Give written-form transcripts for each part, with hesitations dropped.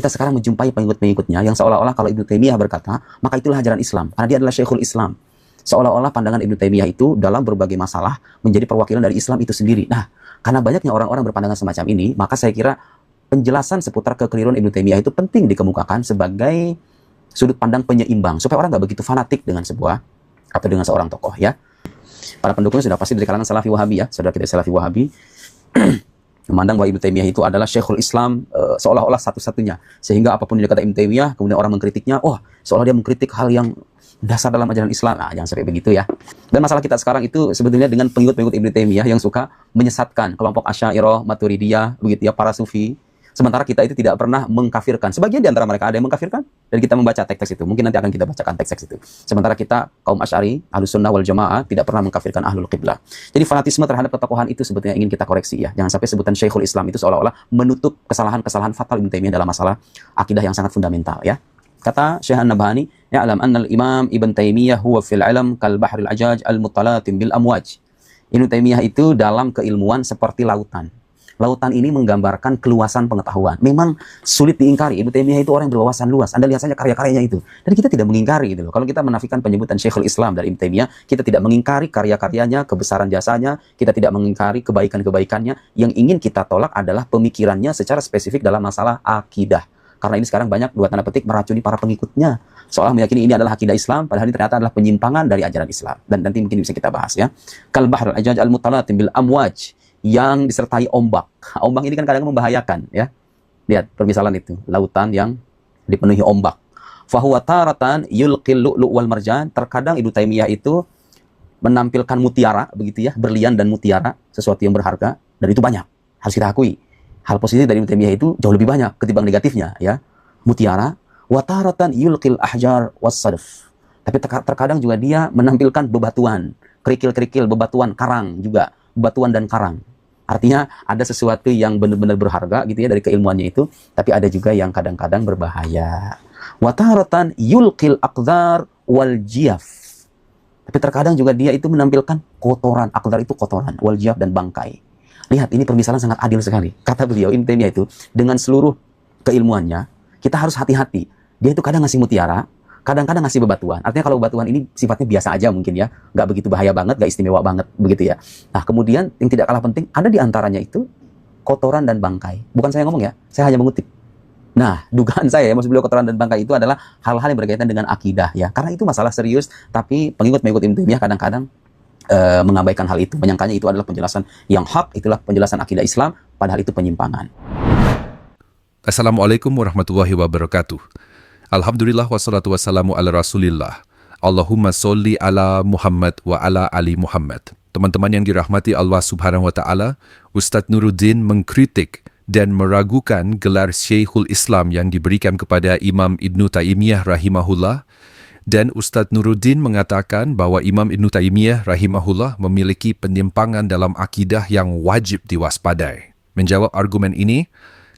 kita sekarang menjumpai pengikut-pengikutnya yang seolah-olah kalau Ibnu Taimiyah berkata, maka itulah ajaran Islam, karena dia adalah Syekhul Islam. Seolah-olah pandangan Ibnu Taimiyah itu dalam berbagai masalah menjadi perwakilan dari Islam itu sendiri. Nah, karena banyaknya orang-orang berpandangan semacam ini, maka saya kira penjelasan seputar kekeliruan Ibnu Taimiyah itu penting dikemukakan sebagai sudut pandang penyeimbang, supaya orang nggak begitu fanatik dengan sebuah atau dengan seorang tokoh, ya. Para pendukungnya sudah pasti dari kalangan Salafi Wahabi, ya, saudara kita Salafi Wahabi, memandang bahwa Ibnu Taimiyah itu adalah Syekhul Islam, seolah-olah satu-satunya, sehingga apapun yang dikata Ibnu Taimiyah, kemudian orang mengkritiknya, oh, seolah dia mengkritik hal yang dasar dalam ajaran Islam. Nah, jangan sampai begitu, ya. Dan masalah kita sekarang itu sebetulnya dengan pengikut-pengikut Ibnu Taimiyah yang suka menyesatkan kelompok Asy'ariyah, Maturidiyah, begitu ya, para sufi. Sementara kita itu tidak pernah mengkafirkan. Sebagian di antara mereka ada yang mengkafirkan, dan kita membaca teks-teks itu. Mungkin nanti akan kita bacakan teks-teks itu. Sementara kita, kaum Asy'ari, Ahlus Sunnah wal Jamaah, tidak pernah mengkafirkan Ahlul Qiblah. Jadi fanatisme terhadap ketokohan itu sebetulnya ingin kita koreksi, ya. Jangan sampai sebutan Syekhul Islam itu seolah-olah menutup kesalahan-kesalahan fatal Ibnu Taimiyah dalam masalah akidah yang sangat fundamental, ya. Kata Syekh An-Nabhani, ya'lam anna al-Imam Ibn Taimiyah huwa fil ilm kal bahril ajaj al-muttalatim bil amwaj. Ibnu Taimiyah itu dalam keilmuan seperti lautan. Lautan ini menggambarkan keluasan pengetahuan. Memang sulit diingkari, Ibnu Taimiyah itu orang yang berwawasan luas. Anda lihat saja karya-karyanya itu. Dan kita tidak mengingkari gitu loh. Kalau kita menafikan penyebutan Syekhul Islam dari Ibnu Taimiyah, kita tidak mengingkari karya-karyanya, kebesaran jasanya, kita tidak mengingkari kebaikan-kebaikannya. Yang ingin kita tolak adalah pemikirannya secara spesifik dalam masalah akidah. Karena ini sekarang banyak dua tanda petik meracuni para pengikutnya. Seolah meyakini ini adalah akidah Islam, padahal ini ternyata adalah penyimpangan dari ajaran Islam. Dan nanti mungkin bisa kita bahas, ya. Kal bahrul ajaj al-muttalatim bil amwaj, yang disertai ombak. Ombak ini kan kadang membahayakan, ya. Lihat permisalan itu, lautan yang dipenuhi ombak. Fahuwa taratan yulqil lu'lu' wal marjan. Terkadang Ibnu Taimiyah itu menampilkan mutiara, begitu ya, berlian dan mutiara, sesuatu yang berharga, dan itu banyak. Harus kita akui. Hal positif dari Ibnu Taimiyah itu jauh lebih banyak ketimbang negatifnya, ya. Mutiara, wa taratan yulqil ahjar was sadf. Tapi terkadang juga dia menampilkan bebatuan, kerikil-kerikil, bebatuan, karang juga, bebatuan dan karang. Artinya ada sesuatu yang benar-benar berharga gitu ya dari keilmuannya itu, tapi ada juga yang kadang-kadang berbahaya. Wa taratan yulqil aqdar wal jiyaf. Tapi terkadang juga dia itu menampilkan kotoran, aqdar itu kotoran, wal jiyaf dan bangkai. Lihat, ini permisalan sangat adil sekali. Kata beliau, Ibnu Taimiyah itu dengan seluruh keilmuannya, kita harus hati-hati. Dia itu kadang ngasih mutiara, kadang-kadang ngasih bebatuan. Artinya kalau bebatuan ini sifatnya biasa aja mungkin ya, nggak begitu bahaya banget, nggak istimewa banget begitu ya. Nah kemudian yang tidak kalah penting, ada di antaranya itu kotoran dan bangkai. Bukan saya ngomong ya, saya hanya mengutip. Nah dugaan saya, maksud beliau kotoran dan bangkai itu adalah hal-hal yang berkaitan dengan akidah ya. Karena itu masalah serius, tapi pengikut-pengikut Ibnu Taimiyah kadang-kadang mengabaikan hal itu. Menyangkanya itu adalah penjelasan yang hak, itulah penjelasan akidah Islam, padahal itu penyimpangan. Assalamualaikum warahmatullahi wabarakatuh. Alhamdulillah wassalatu wassalamu ala rasulillah. Allahumma sholli ala Muhammad wa ala ali Muhammad. Teman-teman yang dirahmati Allah subhanahu wa ta'ala, Ustadz Nuruddin mengkritik dan meragukan gelar Syekhul Islam yang diberikan kepada Imam Ibnu Taimiyah rahimahullah. Dan Ustadz Nuruddin mengatakan bahawa Imam Ibnu Taimiyah rahimahullah memiliki penyimpangan dalam akidah yang wajib diwaspadai. Menjawab argumen ini,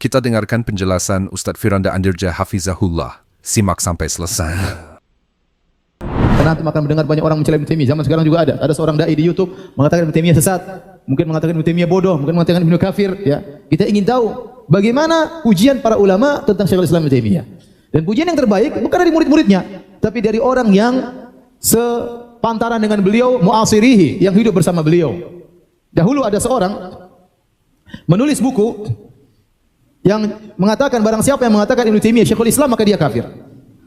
kita dengarkan penjelasan Ustadz Firanda Andirja Hafizahullah. Simak sampai selesai. Karena nanti akan mendengar banyak orang mencela Ibnu Taimiyah. Zaman sekarang juga ada seorang dai di YouTube mengatakan Ibnu Taimiyah sesat, mungkin mengatakan Ibnu Taimiyah bodoh, mungkin mengatakan Ibnu kafir. Ya, kita ingin tahu bagaimana pujian para ulama tentang Syekhul Islam Ibnu Taimiyah. Dan pujian yang terbaik bukan dari murid-muridnya, tapi dari orang yang sepantaran dengan beliau, mu'asirihi, yang hidup bersama beliau. Dahulu ada seorang menulis buku yang mengatakan barang siapa yang mengatakan Ibnu Taimiyah Syekhul Islam maka dia kafir.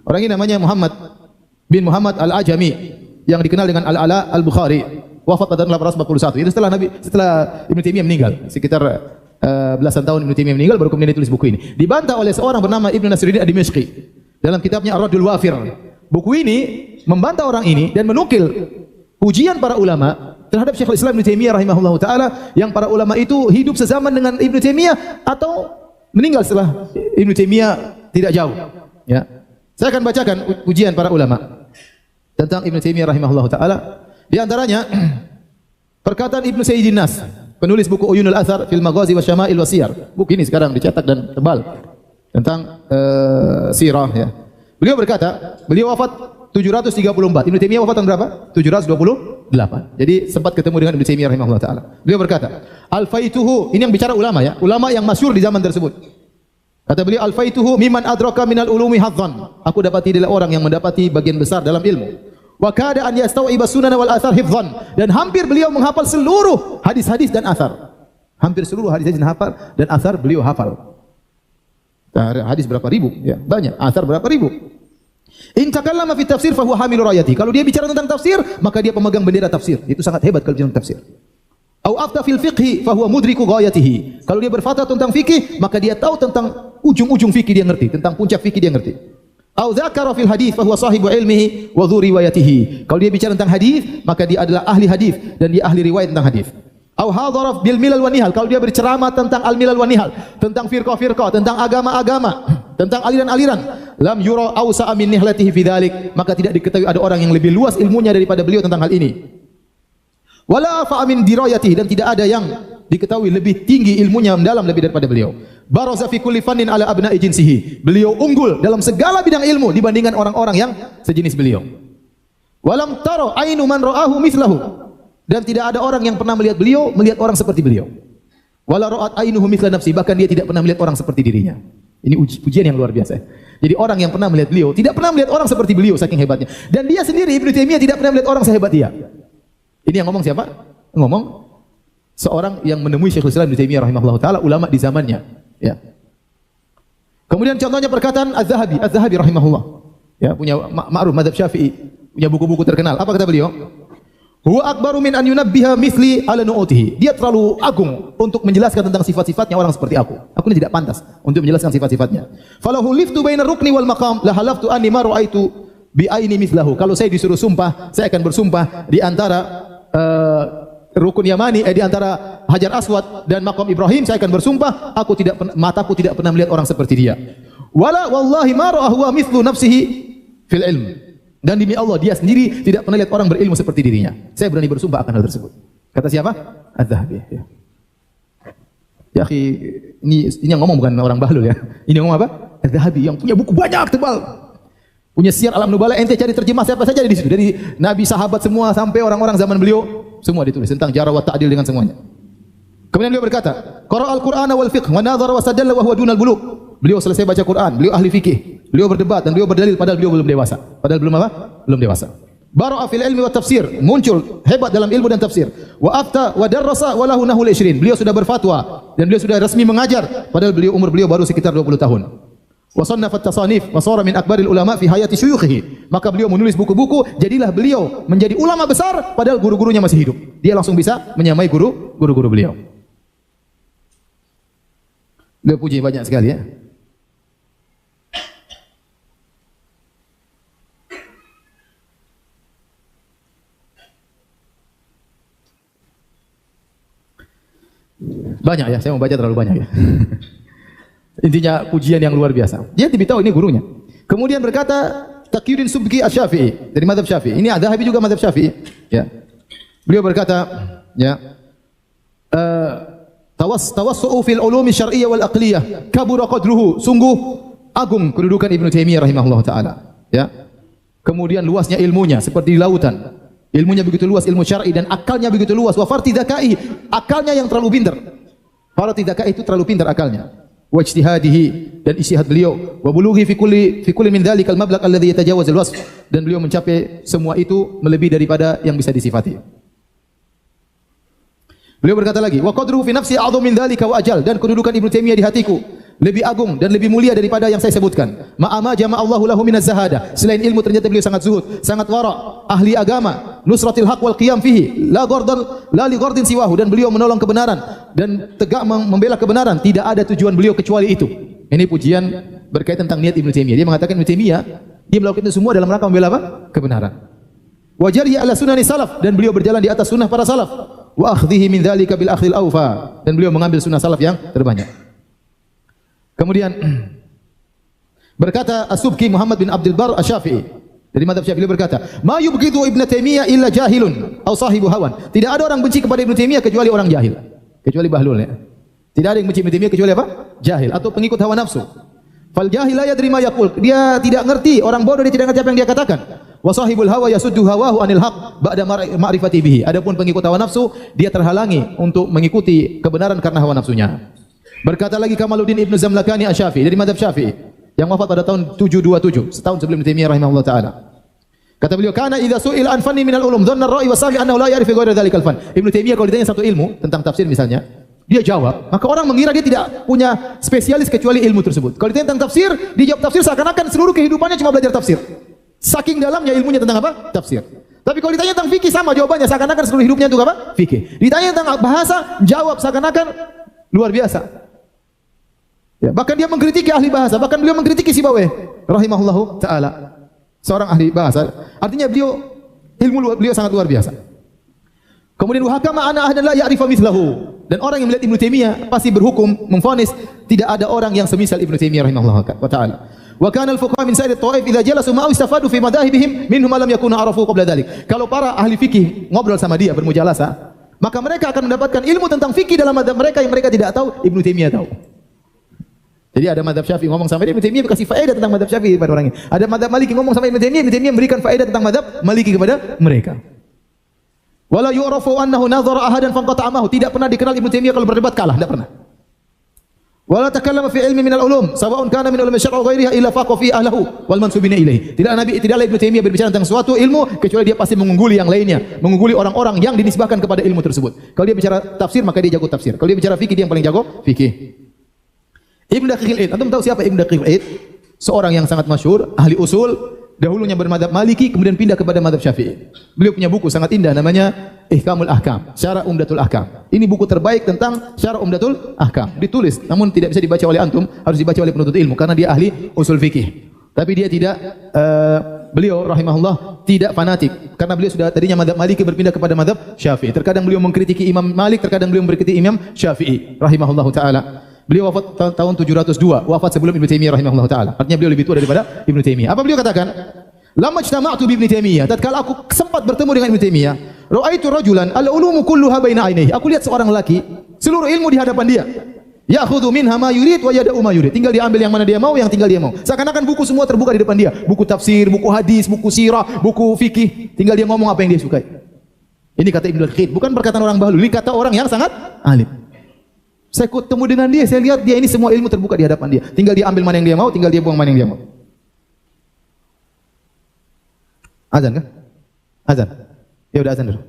Orang ini namanya Muhammad bin Muhammad Al-Ajami yang dikenal dengan Al-Ala Al-Bukhari. Wafat pada tahun 841. Itu setelah Ibnu Taimiyah meninggal. Sekitar belasan tahun Ibnu Taimiyah meninggal baru kemudian ditulis buku ini. Dibantah oleh seorang bernama Ibnu Nasruddin Ad-Dimashqi dalam kitabnya Ar-Raddul Wafir. Buku ini membantah orang ini dan menukil pujian para ulama terhadap Syekhul Islam Ibnu Taimiyah rahimahullahu taala, yang para ulama itu hidup sezaman dengan Ibnu Taimiyah atau meninggal setelah Ibnu Taimiyah tidak jauh. Ya. Saya akan bacakan pujian para ulama tentang Ibnu Taimiyah rahimahullahu taala. Di antaranya perkataan Ibnu Sayyidin Nas, penulis buku Uyunul Athar fil Maghazi wa Syama'il wa Siyar. Buku ini sekarang dicetak dan tebal tentang sirah ya. Beliau berkata, beliau wafat 734. Ibnu Taimiyah wafat tahun berapa? 728. Jadi sempat ketemu dengan Ibnu Taimiyah rahimahullah taala. Beliau berkata, "Al-faituhu," ini yang bicara ulama ya, ulama yang masyhur di zaman tersebut. Kata beliau, alfaituhu mimman adraka minal ulumi hadzan. Aku dapati adalah orang yang mendapati bagian besar dalam ilmu. Wa kada an yastawiba sunan wal athar hifdzan. Dan hampir beliau menghafal seluruh hadis-hadis dan athar. Hampir seluruh hadis-hadis dan hafal dan athar beliau hafal. Hadis berapa ribu? Ya, banyak. Athar berapa ribu? In takallama fi tafsir fa huwa hamilu rayati. Kalau dia bicara tentang tafsir, maka dia pemegang bendera tafsir. Itu sangat hebat kalau bicara tentang tafsir. Au afta fil fiqhi fa huwa mudriku ghayatihi. Kalau dia berfatwa tentang fikih, maka dia tahu tentang ujung-ujung fikih dia ngerti, tentang puncak fikih dia ngerti. Au dzakara fil hadis fa huwa sahibu ilmihi wa dhu riwayatihi. Kalau dia bicara tentang hadis, maka dia adalah ahli hadis dan dia ahli riwayat tentang hadis. Au hadara bil milal wa nihal. Kalau dia berceramah tentang al milal wa nihal, tentang firqah-firqah, tentang agama-agama, tentang aliran-aliran, lam yura ausa min nihlatihi fi dzalik, maka tidak diketahui ada orang yang lebih luas ilmunya daripada beliau tentang hal ini. Wala fa min dirayatihi, dan tidak ada yang diketahui lebih tinggi ilmunya mendalam lebih daripada beliau. Baraza fi kulli fannin ala abna'i jinsihi. Beliau unggul dalam segala bidang ilmu dibandingkan orang-orang yang sejenis beliau. Walam tara ainu man ra'ahu mithlahu. Dan tidak ada orang yang pernah melihat beliau melihat orang seperti beliau. Wala ra'at ainuhu mithla nafsi, bahkan dia tidak pernah melihat orang seperti dirinya. Ini pujian yang luar biasa. Jadi orang yang pernah melihat beliau tidak pernah melihat orang seperti beliau, saking hebatnya. Dan dia sendiri Ibnu Taimiyah tidak pernah melihat orang sehebat dia. Ini yang ngomong siapa? Ngomong seorang yang menemui Syekhul Islam Ibnu Taimiyah rahimahullah taala, ulama di zamannya, ya. Kemudian contohnya perkataan Az-Zahabi, Az-Zahabi rahimahullah, ya, punya ma'ruf madzhab Syafi'i, punya buku-buku terkenal. Apa kata beliau? Huwa akbaru min an yunabbiha mithli ala nu'utihi. Dia terlalu agung untuk menjelaskan tentang sifat-sifatnya orang seperti aku. Aku ini tidak pantas untuk menjelaskan sifat-sifatnya. Falahu liftu baina rukni wal maqam la halaftu anni ma ra'aitu bi aini mithlahu. Kalau saya disuruh sumpah, saya akan bersumpah di antara rukun Yamani, di antara Hajar Aswad dan Maqam Ibrahim, saya akan bersumpah mataku tidak pernah melihat orang seperti dia. Wala wallahi ma ra'ahu mithlu nafsihi fil ilm. Dan demi Allah dia sendiri tidak pernah lihat orang berilmu seperti dirinya. Saya berani bersumpah akan hal tersebut. Kata siapa? Az-Zahabi. Ya. Ya akhi, ini yang ngomong bukan orang bahlul ya. Ini ngomong apa? Az-Zahabi yang punya buku banyak tebal. Punya Syiar Alam Nubala, ente cari terjemah siapa saja di situ. Dari nabi, sahabat semua sampai orang-orang zaman beliau, semua ditulis tentang jarh wa ta'dil dengan semuanya. Kemudian beliau berkata, qara al-Qur'ana wal fiqh wa nadhara wa sadalla wa huwa dunal bulugh. Beliau selesai baca Quran, beliau ahli fikih, beliau berdebat dan beliau berdalil padahal beliau belum dewasa. Padahal belum apa? Belum dewasa. Bara'a fil ilmi wa tafsir, muncul hebat dalam ilmu dan tafsir. Wa afta wa darrasa wa lahu nahul 20. Beliau sudah berfatwa dan beliau sudah resmi mengajar padahal umur beliau baru sekitar 20 tahun. Wa sannafat tasanif wa sara min akbaril ulama fi hayati syuyukhihi. Maka beliau menulis buku-buku, jadilah beliau menjadi ulama besar padahal guru-gurunya masih hidup. Dia langsung bisa menyamai guru-guru beliau. Beliau puji banyak sekali ya. Banyak ya, saya mau baca terlalu banyak ya. Intinya pujian yang luar biasa. Dia lebih tahu ini gurunya. Kemudian berkata Taqiyuddin Subki Asy-Syafi'i dari mazhab Syafi'i. Ini Az-Zahabi juga mazhab Syafi'i. Ya. Beliau berkata, ya, tawassu'u fil ulumi syar'iyyah wal aqliyah kabura qadruhu. Sungguh agung kedudukan Ibnu Taimiyah rahimahullah taala. Ya. Kemudian luasnya ilmunya seperti di lautan. Ilmunya begitu luas, ilmu syar'i, dan akalnya begitu luas. Wa farti dzakai, akalnya yang terlalu pintar. Farti dzakai itu terlalu pintar akalnya. Wa ijtihadihi, dan ijtihad beliau. Wa bulughi fi kulli min dzalikal mablagh alladhi yatajawaz al-wasf, dan beliau mencapai semua itu melebihi daripada yang bisa disifati. Beliau berkata lagi, wa qadruhu fi nafsi a'dhamu min dzalika wa ajal, dan kedudukan Ibnu Taimiyah di hatiku lebih agung dan lebih mulia daripada yang saya sebutkan. Ma'ama jama'allahu lahu minaz zahada. Selain ilmu ternyata beliau sangat zuhud, sangat wara, ahli agama, nusratil haq wal qiyam fihi, la li ghardin siwahu, dan beliau menolong kebenaran dan tegak membela kebenaran, tidak ada tujuan beliau kecuali itu. Ini pujian berkaitan tentang niat Ibnu Taimiyah. Dia mengatakan Ibnu Taimiyah dia melakukan itu semua dalam rangka membela apa? Kebenaran. Wa jarihi ala sunani salaf, dan beliau berjalan di atas sunnah para salaf. Wa akhdhihi min dzalika bil akhdhil awfa, dan beliau mengambil sunnah salaf yang terbanyak. Kemudian berkata As-Subki Muhammad bin Abdul Bar Asy-Syafi'i dari mazhab Syafi'i, berkata, "Ma yubghidu Ibnu Taimiyah illa jahilun aw sahibu hawan." Tidak ada orang benci kepada Ibnu Taimiyah kecuali orang jahil, kecuali bahlul ya. Tidak ada yang benci Ibnu Taimiyah kecuali apa? Jahil atau pengikut hawa nafsu. Fal jahil la yadri ma yaqul. Dia tidak ngerti, orang bodoh dia tidak ngerti apa yang dia katakan. Wa sahibul hawa yasuddu hawahu anil haq ba'da ma'rifati bihi. Adapun pengikut hawa nafsu, dia terhalangi untuk mengikuti kebenaran karena hawa nafsunya. Berkata lagi Kamaluddin Ibnu Zamlakani Asy-Syafi'i dari mazhab Syafi'i yang wafat pada tahun 727, setahun sebelum Ibnu Taimiyah rahimahullah taala. Kata beliau, "Kana idza su'ila an fanni minal ulum, dhanna ar-ra'i wa sami annahu la ya'rifu ghayra dzalikal fan." Ibnu Taimiyah kalau ditanya satu ilmu tentang tafsir misalnya, dia jawab, maka orang mengira dia tidak punya spesialis kecuali ilmu tersebut. Kalau ditanya tentang tafsir, dia jawab tafsir seakan-akan seluruh kehidupannya cuma belajar tafsir. Saking dalamnya ilmunya tentang apa? Tafsir. Tapi kalau ditanya tentang fikih sama jawabannya seakan-akan seluruh hidupnya untuk apa? Fikih. Ditanya tentang bahasa, jawab seakan-akan luar biasa. Ya, bahkan dia mengkritiki ahli bahasa, bahkan beliau mengkritiki Sibawayh rahimahullahu taala. Seorang ahli bahasa. Artinya beliau sangat luar biasa. Kemudian wa hakama ana ahdan la ya'rifa mithlahu. Dan orang yang melihat Ibnu Taimiyah pasti berhukum memvonis tidak ada orang yang semisal Ibnu Taimiyah rahimahullahu taala. Wa kana al-fuqaha min sa'ir at-ta'if idza jalasu ma'ahu istafadu fi madahibihim minhum ma lam yakunu arafu qabla dhalik. Kalau para ahli fikih ngobrol sama dia bermujalasah, maka mereka akan mendapatkan ilmu tentang fikih dalam madzhab mereka yang mereka tidak tahu, Ibnu Taimiyah tahu. Jadi ada madzhab Syafi'i ngomong sama dia, Ibnu Taimiyah kasih faedah tentang madzhab Syafi'i kepada orang ini. Ada madzhab Maliki ngomong sama Ibnu Taimiyah memberikan faedah tentang madzhab Maliki kepada mereka. Wala yu'rafu annahu nadhara ahadan fanqata'amahu. Tidak pernah dikenal Ibnu Taimiyah kalau berdebat kalah, tidak pernah. Wala takallama fi ilmi minal ulum, sawa'un kana min ulumi syar'i ghairiha illa faqa fi ahlihi wal mansubina ilaihi. Tidaklah Ibnu Taimiyah berbicara tentang suatu ilmu kecuali dia pasti mengungguli yang lainnya, mengungguli orang-orang yang dinisbahkan kepada ilmu tersebut. Kalau dia bicara tafsir maka dia jago tafsir. Kalau dia bicara fikih dia yang paling jago fikih. Ibnu Daqiqil Id, antum tahu siapa Ibnu Daqiqil Id? Seorang yang sangat masyhur, ahli usul, dahulunya bermadzhab Maliki kemudian pindah kepada madzhab Syafi'i. Beliau punya buku sangat indah namanya Ihkamul Ahkam, Syarah Umdatul Ahkam. Ini buku terbaik tentang Syarah Umdatul Ahkam. Ditulis namun tidak bisa dibaca oleh antum, harus dibaca oleh penuntut ilmu karena dia ahli usul fikih. Tapi dia tidak beliau rahimahullah tidak fanatik karena beliau sudah tadinya madzhab Maliki berpindah kepada madzhab Syafi'i. Terkadang beliau mengkritiki Imam Malik, terkadang beliau mengkritiki Imam Syafi'i rahimahullahu taala. Beliau wafat tahun 702, wafat sebelum Ibnu Taimiyah rahimahullahu taala. Artinya beliau lebih tua daripada Ibnu Taimiyah. Apa beliau katakan? Lama ijtama'tu bi Ibnu Taimiyah, tatkala aku sempat bertemu dengan Ibnu Taimiyah, ra'aitu rajulan al-ulumu kulluha baina ainaihi. Aku lihat seorang lelaki, seluruh ilmu di hadapan dia. Ya'khudhu minha ma yurid wa yada'u ma yurid. Tinggal diambil yang mana dia mau, yang tinggal dia mau. Seakan-akan buku semua terbuka di depan dia. Buku tafsir, buku hadis, buku sirah, buku fikih. Tinggal dia ngomong apa yang dia sukai. Ini kata Ibnu Daqiq, bukan perkataan orang bahlul, ini kata orang yang sangat alim. Saya ketemu dengan dia, saya lihat dia ini semua ilmu terbuka di hadapan dia. Tinggal dia ambil mana yang dia mau, tinggal dia buang mana yang dia mau. Azan kah? Azan. Ya udah azan dulu.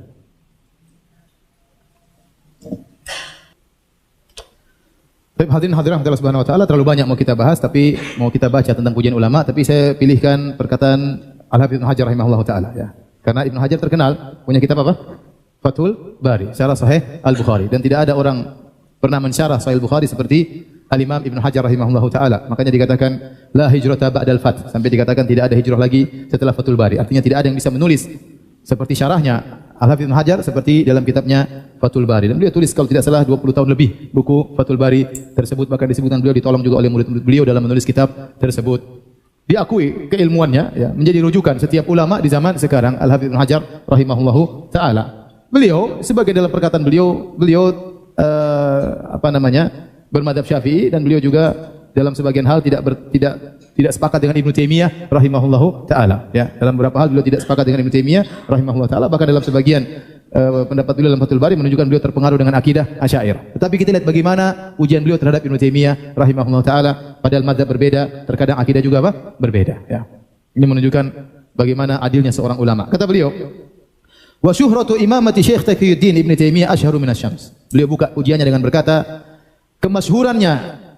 Baik, hadirin hadirat Allah Subhanahu wa taala, terlalu banyak mau kita bahas tapi mau kita baca tentang pujian ulama, tapi saya pilihkan perkataan Al-Hafidz Ibnu Hajar rahimahullahu taala ya. Karena Ibnu Hajar terkenal punya kitab apa? Fathul Bari, syarah Sahih Al-Bukhari, dan tidak ada orang pernah mensyarah Sahih Al-Bukhari seperti Al-Imam Ibnu Hajar rahimahullahu taala. Makanya dikatakan la hijrata ba'dal fath, sampai dikatakan tidak ada hijrah lagi setelah Fathul Bari. Artinya tidak ada yang bisa menulis seperti syarahnya Al-Hafidz Ibnu Hajar seperti dalam kitabnya Fathul Bari. Dan beliau tulis kalau tidak salah 20 tahun lebih buku Fathul Bari tersebut, bahkan disebutkan beliau ditolong juga oleh murid-murid beliau dalam menulis kitab tersebut. Diakui keilmuannya ya, menjadi rujukan setiap ulama di zaman sekarang Al-Hafidz Ibnu Hajar rahimahullahu taala. Beliau sebagai dalam perkataan beliau bermadzhab Syafi'i, dan beliau juga dalam sebagian hal tidak sepakat dengan Ibnu Taimiyah rahimahullahu taala ya. Dalam beberapa hal beliau tidak sepakat dengan Ibnu Taimiyah rahimahullahu taala, bahkan dalam sebagian pendapat beliau dalam Fathul Bari menunjukkan beliau terpengaruh dengan akidah Asy'ariyah. Tetapi kita lihat bagaimana ujian beliau terhadap Ibnu Taimiyah rahimahullahu taala, padahal madzhab berbeda, terkadang akidah juga berbeda ya. Ini menunjukkan bagaimana adilnya seorang ulama. Kata beliau, wa syuhratu imamati Syekh Taqiyuddin Ibnu Taimiyah asyharu minas syams. Beliau buka ujiannya dengan berkata, kemasyhurannya,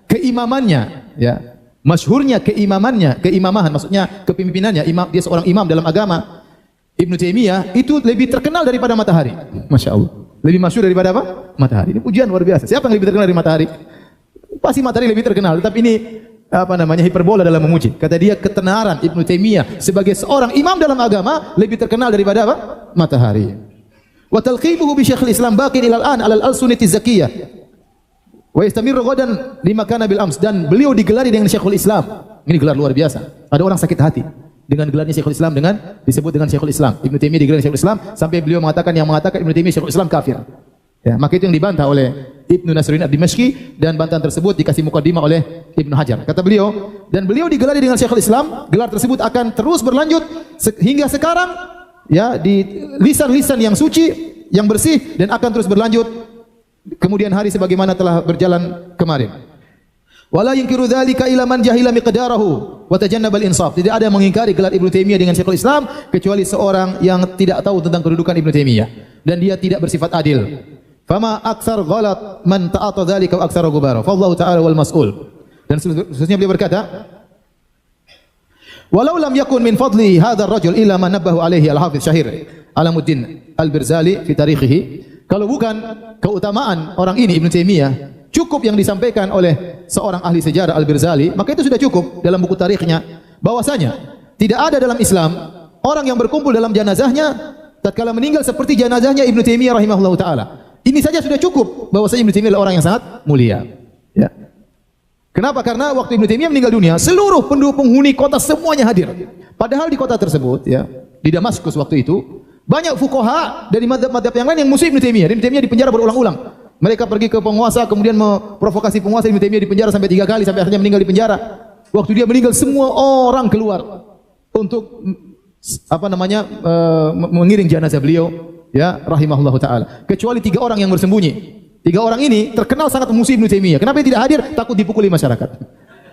keimamannya, ya, masyhurnya keimaman maksudnya kepemimpinannya, dia seorang imam dalam agama. Ibnu Taimiyah itu lebih terkenal daripada matahari. Masya Allah. Lebih masyhur daripada apa? Matahari. Ini pujian luar biasa. Siapa yang lebih terkenal dari matahari? Pasti matahari lebih terkenal. Tetapi ini hiperbola dalam memuji. Kata dia ketenaran Ibnu Taimiyah sebagai seorang imam dalam agama lebih terkenal daripada apa? Matahari. Wa talqibuhu bi Syekhul Islam baqin ilal an alal al-sunnati zakiyah. Wa yastamirru ghadan lima kana bil ams, dan beliau digelari dengan Syekhul Islam. Ini gelar luar biasa. Ada orang sakit hati dengan gelarnya Syekhul Islam, dengan disebut dengan Syekhul Islam. Ibnu Taimiyah digelar Syekhul Islam sampai beliau mengatakan Ibnu Taimiyah Syekhul Islam kafir. Ya, maka itu yang dibantah oleh Ibnu Nasruddin ad-Dimashqi, dan bantahan tersebut dikasih mukadimah oleh Ibnu Hajar. Kata beliau, dan beliau digelari dengan Syekhul Islam, gelar tersebut akan terus berlanjut hingga sekarang ya, di lisan-lisan yang suci, yang bersih, dan akan terus berlanjut kemudian hari sebagaimana telah berjalan kemarin. Wala yunkiru dzalika ila man jahila miqdarahu wa tajannaba al-insaf. Tidak ada yang mengingkari gelar Ibnu Taimiyah dengan Syekhul Islam kecuali seorang yang tidak tahu tentang kedudukan Ibnu Taimiyah dan dia tidak bersifat adil. Fama aktsar ghalat man ta'ata dzalika wa aktsar gubara. Fallahu ta'ala wal mas'ul. Dan seterusnya beliau berkata, walau lam yakun min fadli hadzal rajul illa ma nabbahu alaihi al-Hafiz Syahir Alamuddin Al-Birzali fi tarikhihi. Kalau bukan keutamaan orang ini Ibnu Taimiyah cukup yang disampaikan oleh seorang ahli sejarah Al-Birzali, maka itu sudah cukup dalam buku tarikhnya bahwasanya tidak ada dalam Islam orang yang berkumpul dalam jenazahnya tatkala meninggal seperti jenazahnya Ibnu Taimiyah rahimahullahu taala. Ini saja sudah cukup bahwasanya Ibnu Taimiyah adalah orang yang sangat mulia. Ya. Kenapa? Karena waktu Ibnu Taimiyah meninggal dunia, seluruh penghuni kota semuanya hadir. Padahal di kota tersebut, ya, di Damaskus waktu itu, banyak fuqaha dari mazhab-mazhab yang lain yang musuh Ibnu Taimiyah. Ibnu Taimiyah dipenjara berulang-ulang. Mereka pergi ke penguasa, kemudian memprovokasi penguasa. Ibnu Taimiyah dipenjara sampai 3 kali, sampai akhirnya meninggal di penjara. Waktu dia meninggal, semua orang keluar untuk mengiring jenazah beliau, ya, rahimahullahu taala. Kecuali 3 orang yang bersembunyi. 3 orang ini terkenal sangat memusuhi Ibnu Taimiyah. Kenapa dia tidak hadir? Takut dipukuli masyarakat.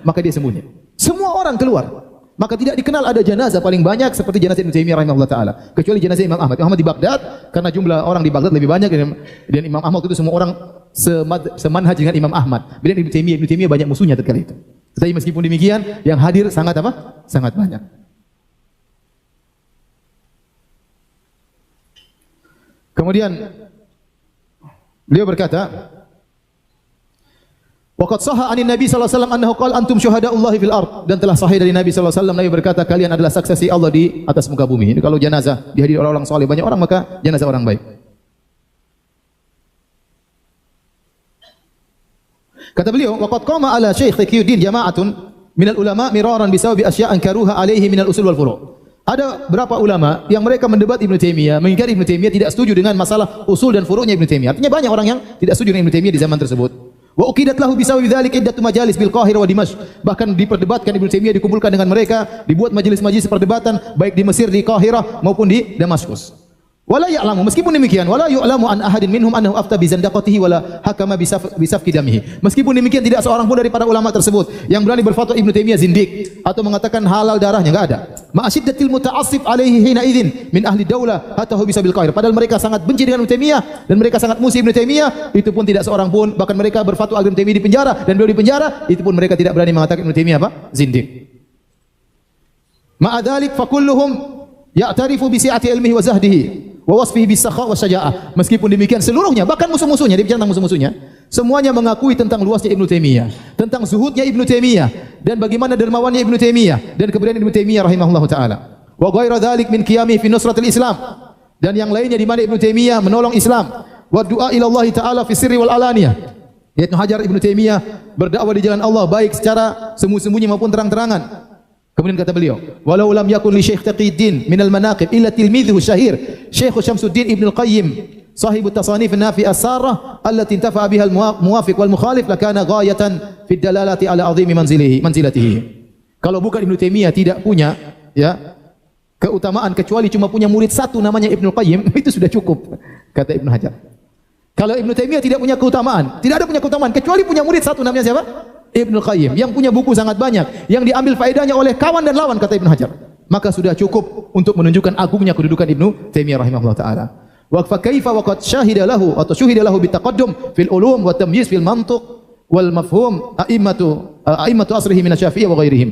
Maka dia sembunyi. Semua orang keluar. Maka tidak dikenal ada jenazah paling banyak seperti jenazah Ibnu Taimiyah rahimahullah taala, kecuali jenazah Imam Ahmad. Imam Ahmad di Baghdad karena jumlah orang di Baghdad lebih banyak dan Imam Ahmad itu semua orang semanhaj dengan Imam Ahmad. Beda Ibnu Taimiyah banyak musuhnya ketika itu. Tetapi meskipun demikian yang hadir sangat apa? Sangat banyak. Kemudian beliau berkata, waqad sahha 'anin Nabi sallallahu alaihi wasallam annahu qala antum syuhada'ullahi fil ard, dan telah sahih dari Nabi sallallahu alaihi wasallam, Nabi berkata kalian adalah saksi Allah di atas muka bumi. Ini kalau jenazah dihadiri orang-orang saleh banyak orang, maka jenazah orang baik. Kata beliau, waqad qama ala Syekh Taqiyuddin jama'atun minal ulama miraran bisababi asya'an karuha alaihi minal usul wal furu'. Ada berapa ulama yang mereka mendebat Ibnu Taimiyah, mengingkari Ibnu Taimiyah, tidak setuju dengan masalah usul dan furu'nya Ibnu Taimiyah. Artinya banyak orang yang tidak setuju dengan Ibnu Taimiyah di zaman tersebut. Wa uqidat lahu bisababi dzalika iddatu majalis bil Qahirah wa Dimashq. Bahkan diperdebatkan Ibnu Taimiyah, dikumpulkan dengan mereka, dibuat majelis-majelis perdebatan baik di Mesir, di Qahirah maupun di Damaskus. Wala ya'lamu, meskipun demikian, wala yu'lamu an ahadin minhum annahu afta bi zandaqatihi wala hakama bi safki damihi. Meskipun demikian tidak seorang pun dari para ulama tersebut yang berani berfatwa Ibnu Taimiyah zindik atau mengatakan halal darahnya, enggak ada. Ma'asyiddatil muta'assib alaihi hina idzin min ahli daulah hatta bisa bil Qahirah. Padahal mereka sangat benci dengan Ibnu Taimiyah dan mereka sangat musuh Ibnu Taimiyah, itu pun tidak seorang pun, bahkan mereka berfatwa agar Ibnu Taimiyah di penjara dan beliau di penjara, itu pun mereka tidak berani mengatakan Ibnu Taimiyah apa? Zindik. Ma'adzalik fa kulluhum ya'tarifu bi si'ati ilmihi wa zahdihi wa wasfihi bis sakha wa syaja'ah. Meskipun demikian seluruhnya, bahkan musuh-musuhnya, dia bicara tentang musuh-musuhnya, semuanya mengakui tentang luasnya Ibnu Taimiyah, tentang zuhudnya Ibnu Taimiyah dan bagaimana dermawannya Ibnu Taimiyah dan keberanian Ibnu Taimiyah rahimahullahu taala. Wa ghairu dzalik min qiyami fi nusratil Islam, dan yang lainnya di mana Ibnu Taimiyah menolong Islam, wa du'a ila Allah taala fi sirri wal alaniyah. Ibnu Hajar Ibnu Taimiyah berdakwah di jalan Allah baik secara sembunyi-sembunyi maupun terang-terangan. Kemudian kata beliau, walau lam yakun li Syekh Taqiyuddin min al-manaqib illa tilmidhuhu syahir Syekh Syamsuddin Ibnu Al-Qayyim sahibu tasanif an-nafi as-sarah allati intafa'a biha al-muwafiq wal mukhalif lakana ghayatan fi dalalati ala azimi manzilatihi. Kalau bukan Ibnu Taimiyah tidak punya, ya, keutamaan kecuali cuma punya murid satu namanya Ibnu Qayyim, itu sudah cukup, kata Ibnu Hajar. Kalau Ibnu Taimiyah tidak punya keutamaan, tidak ada punya keutamaan kecuali punya murid satu namanya siapa? Ibnu Qayyim, yang punya buku sangat banyak, yang diambil faedahnya oleh kawan dan lawan, kata Ibnu Hajar. Maka sudah cukup untuk menunjukkan agungnya kedudukan Ibnu Taimiyah rahimahullah taala. Wa fa kaifa wa qad syahida lahu atau syuhida lahu bitaqaddum fil ulum wa tamyiz fil mantuq wal mafhum a'immatu asrihi min asy-Syafi'i wa ghairihim.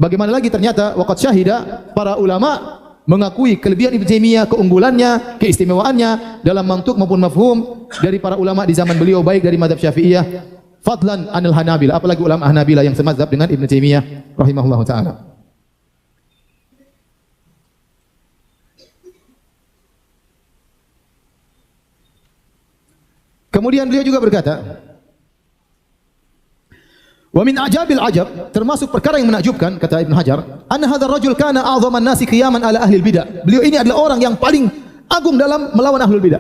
Bagaimana lagi ternyata waqad syahida, para ulama mengakui kelebihan Ibnu Taimiyah, keunggulannya, keistimewaannya dalam mantuk maupun mafhum dari para ulama di zaman beliau, baik dari mazhab Syafi'iyah fadlan anil Hanabilah, apalagi ulama Hanabilah yang semazhab dengan Ibnu Taimiyah rahimahullahu taala. Kemudian beliau juga berkata, wa min ajabil ajab, termasuk perkara yang menakjubkan, kata Ibnu Hajar, anna hadzal rajul kana a'dhaman nasi qiyaman ala ahli bidah. Beliau ini adalah orang yang paling agung dalam melawan ahlul bidah.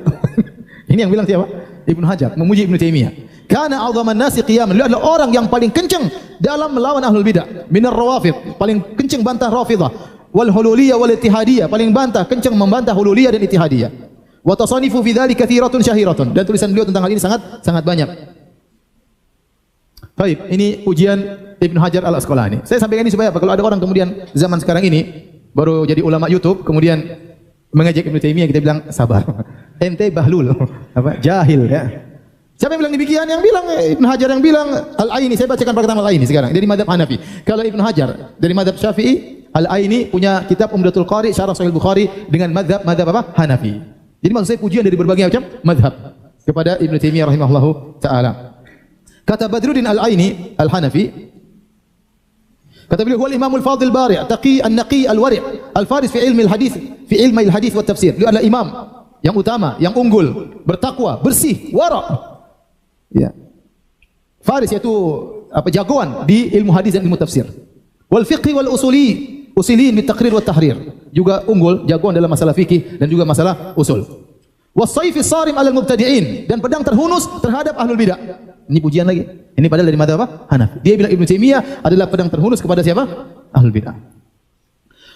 Ini yang bilang siapa? Ibnu Hajar memuji Ibnu Taimiyah. Kana a'dhaman nasi qiyaman, beliau adalah orang yang paling kencang dalam melawan ahlul bidah. Minar rawafid, paling kencang bantah Rafidhah, wal hululiyah wal ittihadiyah, paling kencang membantah hululiyah dan ittihadiyah. Wa tasanifu fi dzalika katsiratun syahiratun, dan tulisan beliau tentang hal ini sangat banyak. Baik, ini ujian Ibnu Hajar Al-Asqalani. Saya sampaikan ini supaya apa? Kalau ada orang kemudian zaman sekarang ini baru jadi ulama YouTube, kemudian mengejek Ibnu Taimiyah, kita bilang sabar. Ente bahlul, apa? Jahil ya. Siapa yang bilang demikian? Yang bilang Ibnu Hajar, yang bilang Al-Aini. Saya bacakan perkataan Al-Aini sekarang dari mazhab Hanafi. Kalau Ibnu Hajar dari mazhab Syafi'i, Al-Aini punya kitab Umdatul Qari, Syarah Sahih Bukhari dengan mazhab apa? Hanafi. Jadi maksud saya pujian dari berbagai macam mazhab kepada Ibnu Taimiyah rahimahullahu taala. Kata Badruddin Al-Aini Al-Hanafi, kata beliau, huwa al-imamul fadil bari' taqi an-naqi al-wari' al-faris fi ilmi al-hadis, fi ilmi al-hadis wa tafsir. Beliau adalah imam yang utama, yang unggul, bertakwa, bersih, wara'. Ya. Faris yaitu apa, jagoan di ilmu hadis dan ilmu tafsir. Wal fiqh wal usulin bi taqrir wa tahrir. Juga unggul, jagoan dalam masalah fikih dan juga masalah usul. Was-sayf as-sarim 'ala al-mubtadi'in, dan pedang terhunus terhadap ahlul bidah. Ini pujian lagi. Ini padahal dari mazhab apa? Hanafi. Dia bilang Ibnu Taimiyah adalah pedang terhunus kepada siapa? Ahlul bidah.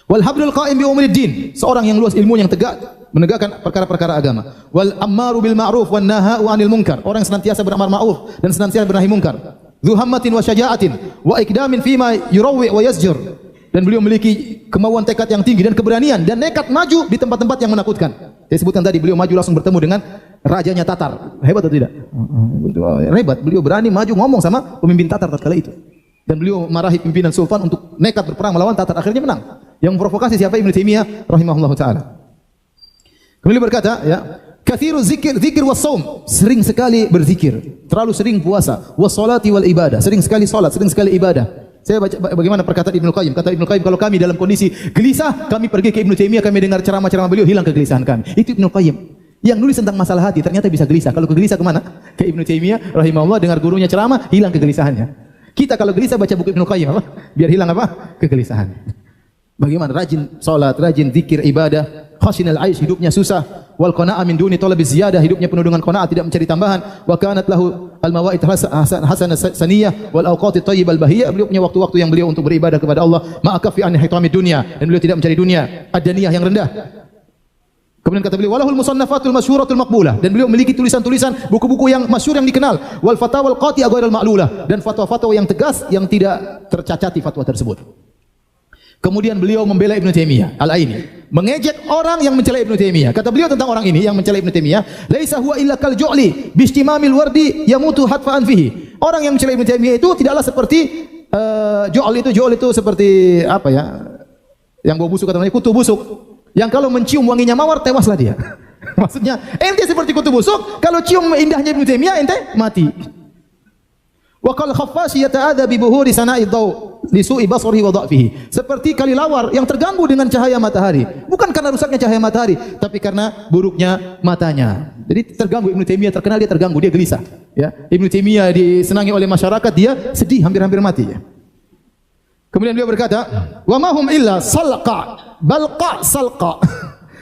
Wal hablul qa'im bi umuriddin, seorang yang luas ilmu, yang tegak menegakkan perkara-perkara agama. Wal ammaru bil ma'ruf wan nahau 'anil munkar, orang yang senantiasa beramar ma'ruf dan senantiasa bernahi munkar. Dzu hammatin wa syaja'atin wa ikdamin fima yurawwi wa yasjur, dan beliau memiliki kemauan tekad yang tinggi dan keberanian dan nekat maju di tempat-tempat yang menakutkan. Saya sebutkan tadi, beliau maju langsung bertemu dengan rajanya Tatar. Hebat atau tidak? Hebat. Beliau berani maju ngomong sama pemimpin Tatar tatkala itu. Dan beliau marahi pimpinan sultan untuk nekat berperang melawan Tatar. Akhirnya menang. Yang memprovokasi siapa? Ibnu Taimiyah rahimahullahu taala. Kemudian beliau berkata, ya, kathiru zikir was saum, sering sekali berzikir, terlalu sering puasa, was salati wal ibadah, sering sekali salat, sering sekali ibadah. Saya baca bagaimana perkataan Ibnu Qayyim. Kata Ibnu Qayyim, kalau kami dalam kondisi gelisah, kami pergi ke Ibnu Taimiyah, kami dengar ceramah-ceramah beliau, hilang kegelisahan kami. Itu Ibnu Qayyim. Yang nulis tentang masalah hati ternyata bisa gelisah. Kalau kegelisah kemana? Ke Ibnu Taimiyah rahimahullah, dengar gurunya ceramah, hilang kegelisahannya. Kita kalau gelisah baca buku Ibnu Qayyim apa? Biar hilang apa? Kegelisahan. Bagaimana? Rajin salat, rajin zikir, ibadah. Khashinal aish, hidupnya susah. Wal qana'a min duni talabi ziyadah, hidupnya penuh dengan qanaah, tidak mencari tambahan. Wa kanat lahu al mawaid hasanah saniyah wal awqat thayyibah al bahiyah. Beliau punya waktu-waktu yang beliau untuk beribadah kepada Allah, ma'akafi an hitamid dunya, dan beliau tidak mencari dunia, ad-daniyah yang rendah. Kemudian kata beliau, walahul musannafatul masyhuratul maqbulah, dan beliau memiliki tulisan-tulisan, buku-buku yang masyhur, yang dikenal. Wal fatawal qati'ah ghairil ma'lulah, dan fatwa-fatwa yang tegas yang tidak tercacati fatwa tersebut. Kemudian beliau membela Ibnu Taimiyah, Al-Aini, mengejek orang yang mencela Ibnu Taimiyah. Kata beliau tentang orang ini yang mencela Ibnu Taimiyah, laisa huwa illa kal ju'li bi istimamil wardi yamutu hatfa'an fihi. Orang yang mencela Ibnu Taimiyah itu tidaklah seperti ju'l itu seperti apa ya? Yang bau busuk, kata kutu busuk. Yang kalau mencium wanginya mawar, tewaslah dia. Maksudnya, ente seperti kutu busuk, kalau cium indahnya Ibnu Taimiyah, ente mati. Wa qal khaffash yata'adha bi buhuri sana'i dhaw li su'i basarihi wa dha'fihi. Seperti kelelawar yang terganggu dengan cahaya matahari, bukan karena rusaknya cahaya matahari, tapi karena buruknya matanya. Jadi terganggu. Ibnu Taimiyah terkenal dia terganggu, dia gelisah, ya. Ibnu Taimiyah disenangi oleh masyarakat, dia sedih, hampir-hampir mati, ya. Kemudian beliau berkata, wa ma hum illa salqa balqa salqa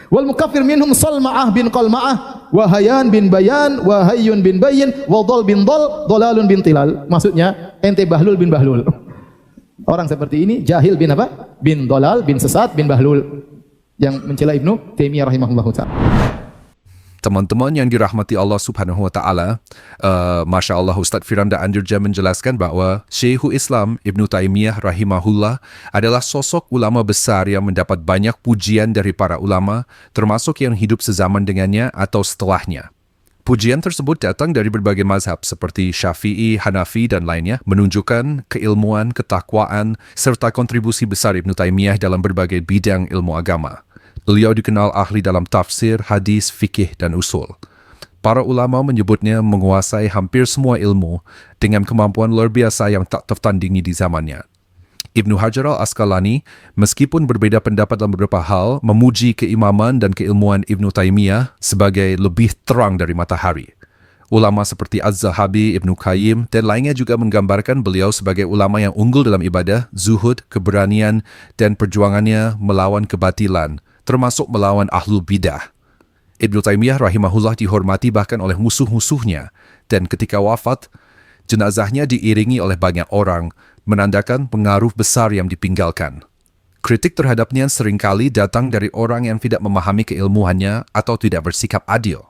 wal mukaffir minhum Salma'ah bin Qalma'ah wa Hayyan bin Bayan wa Hayyun bin Bayyin wa Dhal bin Dhal Dhalalun bin Tilal. Maksudnya ente Bahlul bin Bahlul. Orang seperti ini jahil bin apa? Bin Dhalal, bin sesat, bin Bahlul, yang mencela Ibnu Taimiyah rahimahullahu taala. Teman-teman yang dirahmati Allah Subhanahu wa taala, Masya Allah, Ustaz Firanda Andirja menjelaskan bahawa Syekhul Islam Ibnu Taimiyah rahimahullah adalah sosok ulama besar yang mendapat banyak pujian dari para ulama, termasuk yang hidup sezaman dengannya atau setelahnya. Pujian tersebut datang dari berbagai mazhab seperti Syafi'i, Hanafi dan lainnya, menunjukkan keilmuan, ketakwaan serta kontribusi besar Ibnu Taimiyah dalam berbagai bidang ilmu agama. Beliau dikenal ahli dalam tafsir, hadis, fikih dan usul. Para ulama menyebutnya menguasai hampir semua ilmu dengan kemampuan luar biasa yang tak tertandingi di zamannya. Ibnu Hajar Al-Asqalani, meskipun berbeda pendapat dalam beberapa hal, memuji keimaman dan keilmuan Ibnu Taimiyah sebagai lebih terang dari matahari. Ulama seperti Az-Zahabi, Ibnu Qayyim dan lainnya juga menggambarkan beliau sebagai ulama yang unggul dalam ibadah, zuhud, keberanian dan perjuangannya melawan kebatilan, termasuk melawan ahlul bidah. Ibnu Taimiyah rahimahullah dihormati bahkan oleh musuh-musuhnya, dan ketika wafat, jenazahnya diiringi oleh banyak orang, menandakan pengaruh besar yang ditinggalkan. Kritik terhadapnya seringkali datang dari orang yang tidak memahami keilmuannya atau tidak bersikap adil.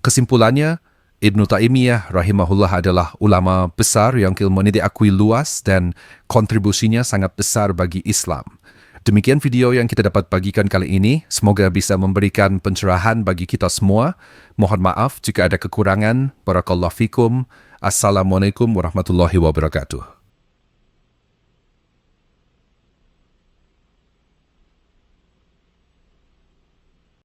Kesimpulannya, Ibnu Taimiyah rahimahullah adalah ulama besar yang ilmunya diakui luas dan kontribusinya sangat besar bagi Islam. Demikian video yang kita dapat bagikan kali ini. Semoga bisa memberikan pencerahan bagi kita semua. Mohon maaf jika ada kekurangan. Barakallahu fikum. Assalamualaikum warahmatullahi wabarakatuh.